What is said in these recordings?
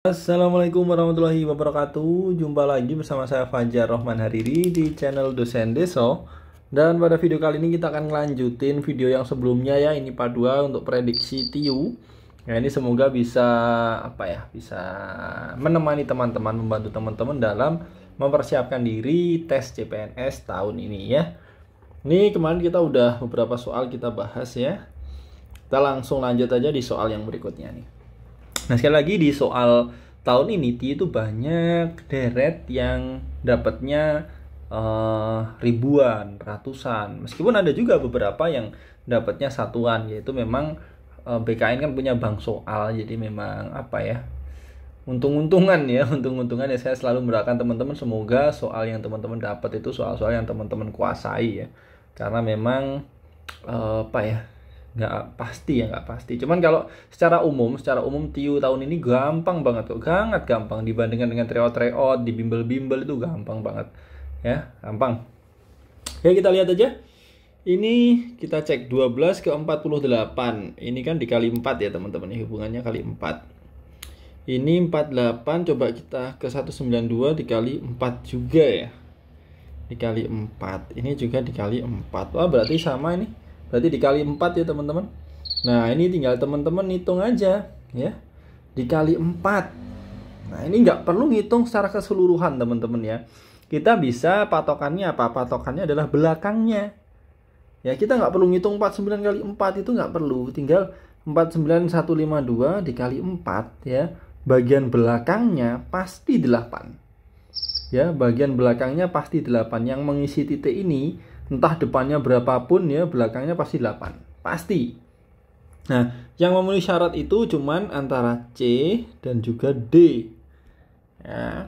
Assalamualaikum warahmatullahi wabarakatuh. Jumpa lagi bersama saya Fajar Rohman Hariri di channel Dosen Deso. Dan pada video kali ini kita akan ngelanjutin video yang sebelumnya ya. Ini part 2 untuk prediksi TIU. Nah, ini semoga bisa bisa menemani teman-teman, membantu teman-teman dalam mempersiapkan diri tes CPNS tahun ini ya. Ini kemarin kita udah beberapa soal kita bahas ya. Kita langsung lanjut aja di soal yang berikutnya nih. Nah, sekali lagi di soal tahun ini TIU itu banyak deret yang dapatnya ribuan, ratusan. Meskipun ada juga beberapa yang dapatnya satuan, yaitu memang BKN kan punya bank soal, jadi memang untung-untungan ya, untung-untungan ya. Saya selalu mendoakan teman-teman semoga soal yang teman-teman dapat itu soal-soal yang teman-teman kuasai ya. Karena memang nggak pasti. Cuman kalau secara umum TIU tahun ini gampang banget kok, sangat gampang dibandingkan dengan tryout di bimbel-bimbel itu gampang banget ya, gampang. Oke, kita lihat aja. Ini kita cek 12 ke 48. Ini kan dikali 4 ya teman-teman, hubungannya kali 4. Ini 48, coba kita ke 192 dikali 4 juga ya. Dikali 4. Ini juga dikali 4. Wah, berarti sama ini. Berarti dikali 4 ya teman-teman. Nah, ini tinggal teman-teman hitung aja ya. Dikali 4. Nah, ini nggak perlu ngitung secara keseluruhan teman-teman ya. Kita bisa patokannya apa? Patokannya adalah belakangnya. Ya, kita nggak perlu ngitung 49 kali 4, itu nggak perlu. Tinggal 49152 dikali 4 ya. Bagian belakangnya pasti 8. Ya, bagian belakangnya pasti 8. Yang mengisi titik ini entah depannya berapapun ya, belakangnya pasti 8. Pasti. Nah, yang memenuhi syarat itu cuman antara C dan juga D. Ya.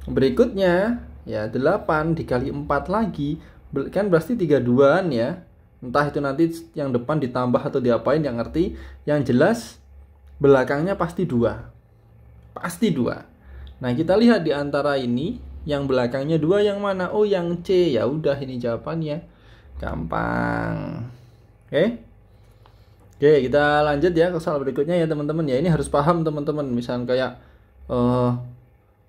Berikutnya, ya 8 dikali 4 lagi. Kan berarti 32-an ya. Entah itu nanti yang depan ditambah atau diapain, yang ngerti. Yang jelas, belakangnya pasti 2. Pasti 2. Nah, kita lihat di antara ini. Yang belakangnya 2 yang mana? Oh, yang C. Ya udah, ini jawabannya. Gampang. Oke, kita lanjut ya ke soal berikutnya ya teman-teman ya. Ini harus paham teman-teman. Misalnya kayak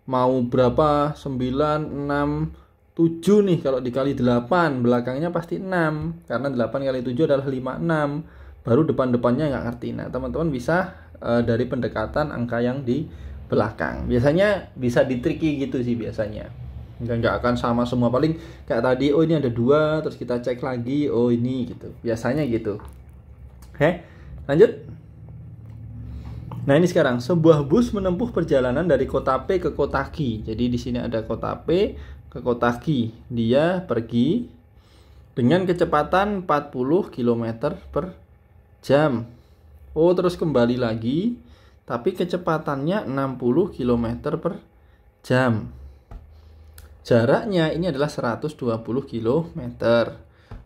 mau berapa? 9, 6, 7 nih. Kalau dikali 8, belakangnya pasti 6. Karena 8 kali 7 adalah 56. Baru depan-depannya nggak ngerti. Nah, teman-teman bisa dari pendekatan angka yang di belakang. Biasanya bisa ditriki gitu sih biasanya. Nggak akan sama semua. Paling kayak tadi, oh ini ada 2, terus kita cek lagi, oh ini gitu. Biasanya gitu. Oke, lanjut. Nah, ini sekarang sebuah bus menempuh perjalanan dari kota P ke kota Q. Jadi di sini ada kota P ke kota Q. Dia pergi dengan kecepatan 40 km per jam. Oh, terus kembali lagi. Tapi kecepatannya 60 km per jam. Jaraknya ini adalah 120 km.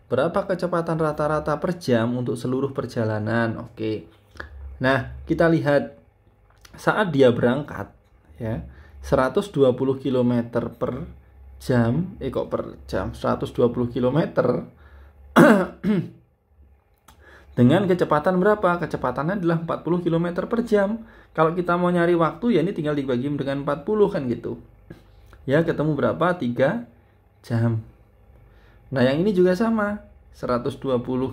Berapa kecepatan rata-rata per jam untuk seluruh perjalanan? Oke. Nah, kita lihat saat dia berangkat ya, 120 km per jam, per jam 120 km dengan kecepatan berapa? Kecepatannya adalah 40 km per jam. Kalau kita mau nyari waktu ya ini tinggal dibagi dengan 40 kan gitu. Ya, ketemu berapa? 3 jam. Nah, yang ini juga sama. 120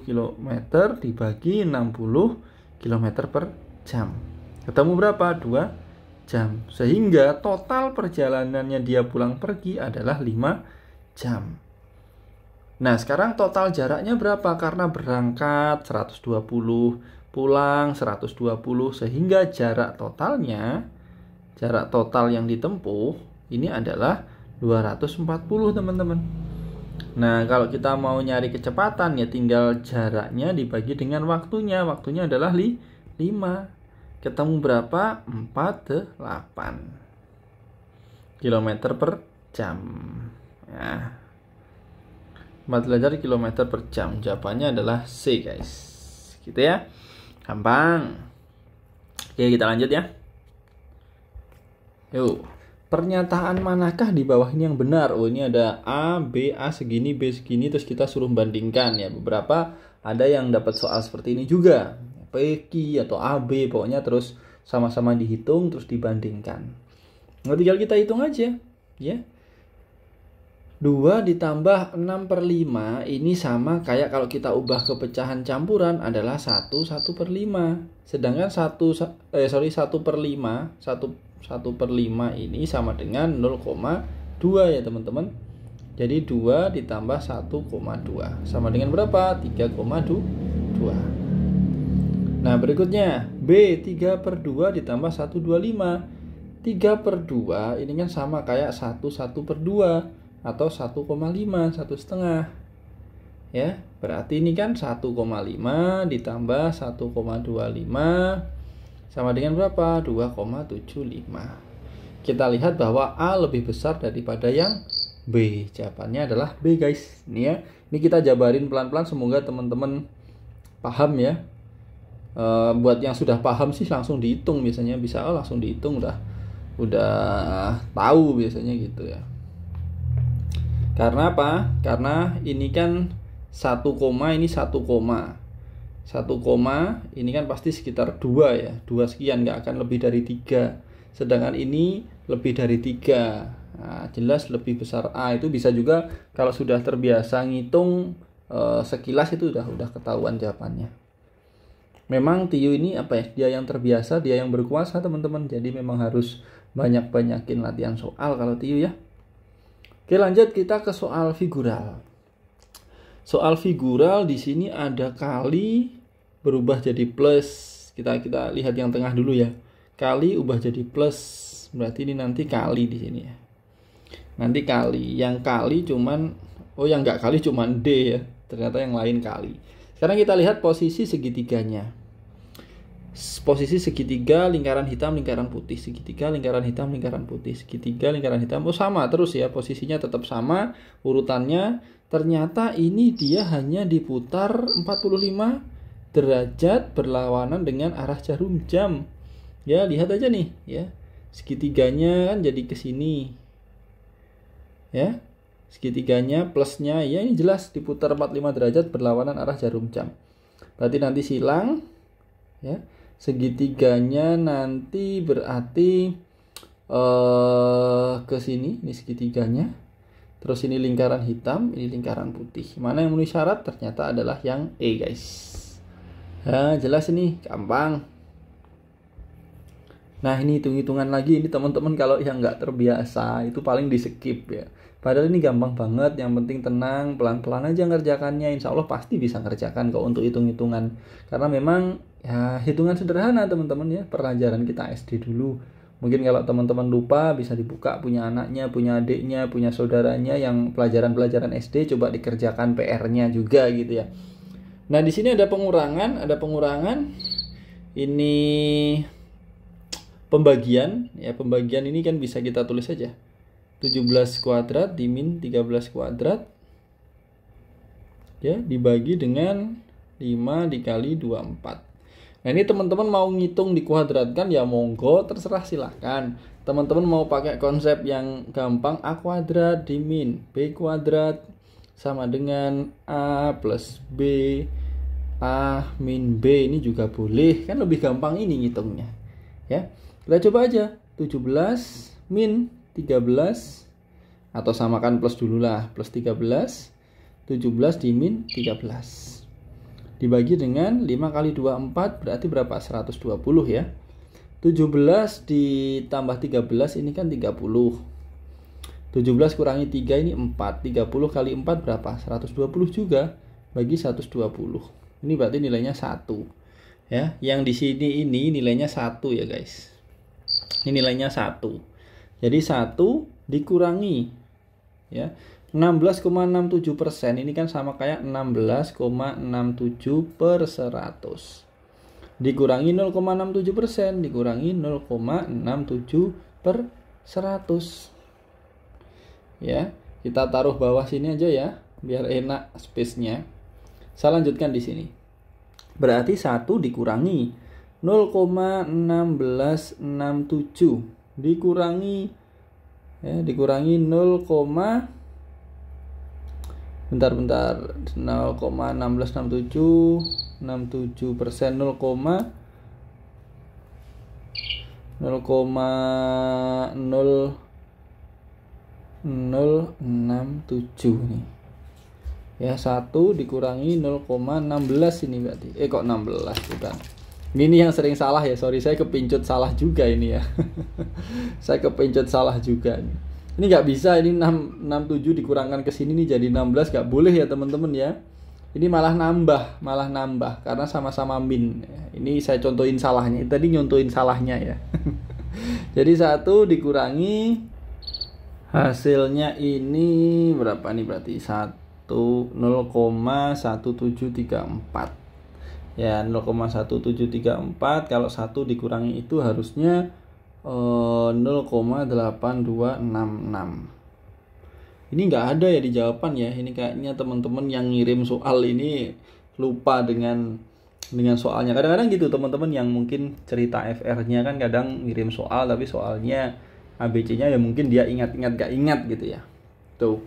km dibagi 60 km per jam. Ketemu berapa? 2 jam. Sehingga total perjalanannya dia pulang pergi adalah 5 jam. Nah, sekarang total jaraknya berapa? Karena berangkat 120, pulang 120, sehingga jarak total yang ditempuh ini adalah 240 teman-teman. Nah, kalau kita mau nyari kecepatan ya tinggal jaraknya dibagi dengan waktunya. Waktunya adalah 5. Ketemu berapa? 48 km per jam. Ya. 48 km per jam. Jawabannya adalah C, guys. Gitu ya. Gampang. Oke, kita lanjut ya. Yuk. Pernyataan manakah di bawah ini yang benar? Oh, ini ada A, B, A segini, B segini. Terus kita suruh bandingkan ya. Beberapa ada yang dapat soal seperti ini juga. PQ atau AB. Pokoknya terus sama-sama dihitung terus dibandingkan. Nah, tinggal kita hitung aja, ya. 2 ditambah 6/5 ini sama kayak kalau kita ubah ke pecahan campuran adalah 1/5. Sedangkan 1/5 ini sama dengan 0,2 ya teman-teman. Jadi 2 ditambah 1,2 sama dengan berapa? 3,2. Nah berikutnya B 3/2 ditambah 1/25. 3/2 ini kan sama kayak 1/2 atau 1,5, 1,5 ya. Berarti ini kan 1,5 ditambah 1,25 sama dengan berapa? 2,75. Kita lihat bahwa A lebih besar daripada yang B. Jawabannya adalah B guys. Ini ya. Ini kita jabarin pelan-pelan, semoga teman-teman paham ya. Buat yang sudah paham sih langsung dihitung biasanya, bisa langsung dihitung udah tahu biasanya gitu ya. Karena apa? Karena ini kan 1 koma, ini 1 koma. 1 koma ini kan pasti sekitar 2 ya. 2 sekian, nggak akan lebih dari 3. Sedangkan ini lebih dari 3. Nah, jelas lebih besar A. Itu bisa juga kalau sudah terbiasa ngitung sekilas itu udah ketahuan jawabannya. Memang Tio ini apa ya? Dia yang terbiasa, dia yang berkuasa teman-teman. Jadi memang harus banyak-banyakin latihan soal kalau Tio ya. Oke, lanjut kita ke soal figural. Soal figural di sini ada kali berubah jadi plus. Kita lihat yang tengah dulu ya. Kali ubah jadi plus. Berarti ini nanti kali di sini ya. Nanti kali. Yang kali cuman yang enggak kali cuman D ya. Ternyata yang lain kali. Sekarang kita lihat posisi segitiganya. Posisi segitiga, lingkaran hitam, lingkaran putih. Segitiga, lingkaran hitam, lingkaran putih. Segitiga, lingkaran hitam. Sama terus ya, posisinya tetap sama urutannya. Ternyata ini dia hanya diputar 45 derajat berlawanan dengan arah jarum jam. Ya, lihat aja nih ya. Segitiganya kan jadi ke sini. Ya. Segitiganya plusnya ya ini jelas diputar 45 derajat berlawanan arah jarum jam. Berarti nanti silang ya. Segitiganya nanti berarti ke sini, ini segitiganya. Terus ini lingkaran hitam, ini lingkaran putih. Mana yang memenuhi syarat? Ternyata adalah yang E guys. Nah, jelas ini, gampang. Nah, ini hitung-hitungan lagi. Ini teman-teman kalau yang nggak terbiasa itu paling di skip ya. Padahal ini gampang banget. Yang penting tenang, pelan-pelan aja ngerjakannya. Insya Allah pasti bisa ngerjakan kok untuk hitung-hitungan. Karena memang ya hitungan sederhana teman-teman ya. Pelajaran kita SD dulu. Mungkin kalau teman-teman lupa bisa dibuka punya anaknya, punya adiknya, punya saudaranya yang pelajaran-pelajaran SD, coba dikerjakan PR-nya juga gitu ya. Nah, di sini ada pengurangan. Ini pembagian ya. Pembagian ini kan bisa kita tulis aja. 17 kuadrat dimin 13 kuadrat ya dibagi dengan 5 dikali 24. Nah ini teman-teman mau ngitung dikuadratkan ya monggo, terserah silahkan. Teman-teman mau pakai konsep yang gampang, A kuadrat dimin B kuadrat sama dengan A plus B, A min B, ini juga boleh. Kan lebih gampang ini ngitungnya ya. Kita coba aja 17 min 13 atau samakan plus dulu lah, plus 13, 17 dimin 13 dibagi dengan 5 kali 24 berarti berapa? 120 ya. 17 ditambah 13 ini kan 30. 17 kurangi 3 ini 4. 30 kali 4 berapa? 120 juga bagi 120. Ini berarti nilainya 1 ya. Yang di sini ini nilainya 1 ya guys. Ini nilainya 1. Jadi 1 dikurangi ya 16,67% ini kan sama kayak 16,67 per 100 dikurangi 0,67% dikurangi 0,67 per 100 ya. Kita taruh bawah sini aja ya biar enak space-nya. Saya lanjutkan di sini. Berarti 1 dikurangi 0,1667 dikurangi 0,1667 67% 0,0067 nih. Ya, 1 dikurangi 0,16 ini berarti. Kok 16 bukan. Ini yang sering salah ya, sorry saya kepincut salah juga ini ya. Saya kepincut salah juga nih. Ini nggak bisa, ini 67 dikurangkan ke sini nih jadi 16, nggak boleh ya teman-teman ya. Ini malah nambah karena sama-sama min. Ini saya contohin salahnya. Tadi nyontohin salahnya ya. Jadi 1 dikurangi hasilnya ini berapa nih berarti? 0,1734. Ya, 0,1734 kalau 1 dikurangi itu harusnya 0,8266. Ini nggak ada ya di jawaban ya. Ini kayaknya teman-teman yang ngirim soal ini lupa dengan soalnya. Kadang-kadang gitu teman-teman yang mungkin cerita FR-nya kan kadang ngirim soal tapi soalnya ABC-nya ya mungkin dia ingat-ingat gak ingat gitu ya. Tuh.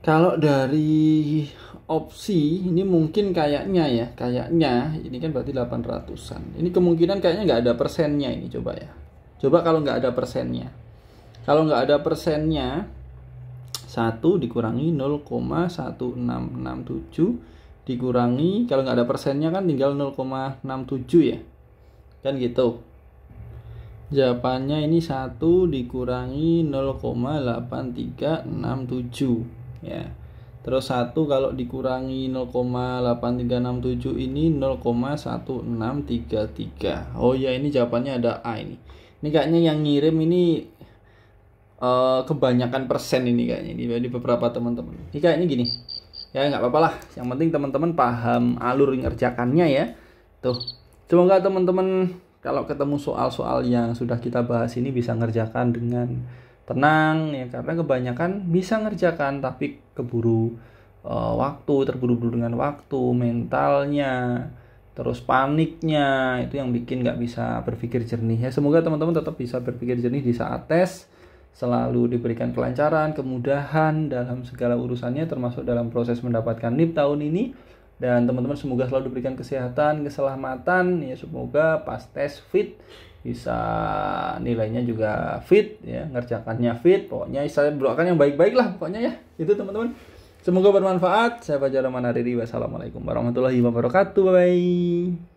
Kalau dari opsi ini mungkin kayaknya ini kan berarti 800-an. Ini kemungkinan kayaknya nggak ada persennya ini, coba ya. Coba kalau nggak ada persennya. Kalau nggak ada persennya, 1 dikurangi 0,1667 dikurangi, kalau nggak ada persennya kan tinggal 0,67 ya. Kan gitu. Jawabannya ini 1 dikurangi 0,8367 ya. Terus 1 kalau dikurangi 0,8367 ini 0,1633. Oh ya, ini jawabannya ada A ini. Ini kayaknya yang ngirim ini kebanyakan persen ini kayaknya ini beberapa teman-teman. Ini kayaknya gini. Ya nggak apa-apa lah. Yang penting teman-teman paham alur ngerjakannya ya. Tuh. Semoga teman-teman kalau ketemu soal-soal yang sudah kita bahas ini bisa ngerjakan dengan tenang ya, karena kebanyakan bisa ngerjakan tapi keburu waktu, terburu-buru dengan waktu, mentalnya, terus paniknya itu yang bikin nggak bisa berpikir jernih ya. Semoga teman-teman tetap bisa berpikir jernih di saat tes, selalu diberikan kelancaran, kemudahan dalam segala urusannya termasuk dalam proses mendapatkan NIP tahun ini. Dan teman-teman semoga selalu diberikan kesehatan, keselamatan ya, semoga pas tes fit, bisa nilainya juga fit ya, ngerjakannya fit. Pokoknya saya doakan yang baik-baik lah pokoknya ya. Itu teman-teman. Semoga bermanfaat. Saya Fajar Rahman Hariri. Wassalamualaikum warahmatullahi wabarakatuh. Bye bye.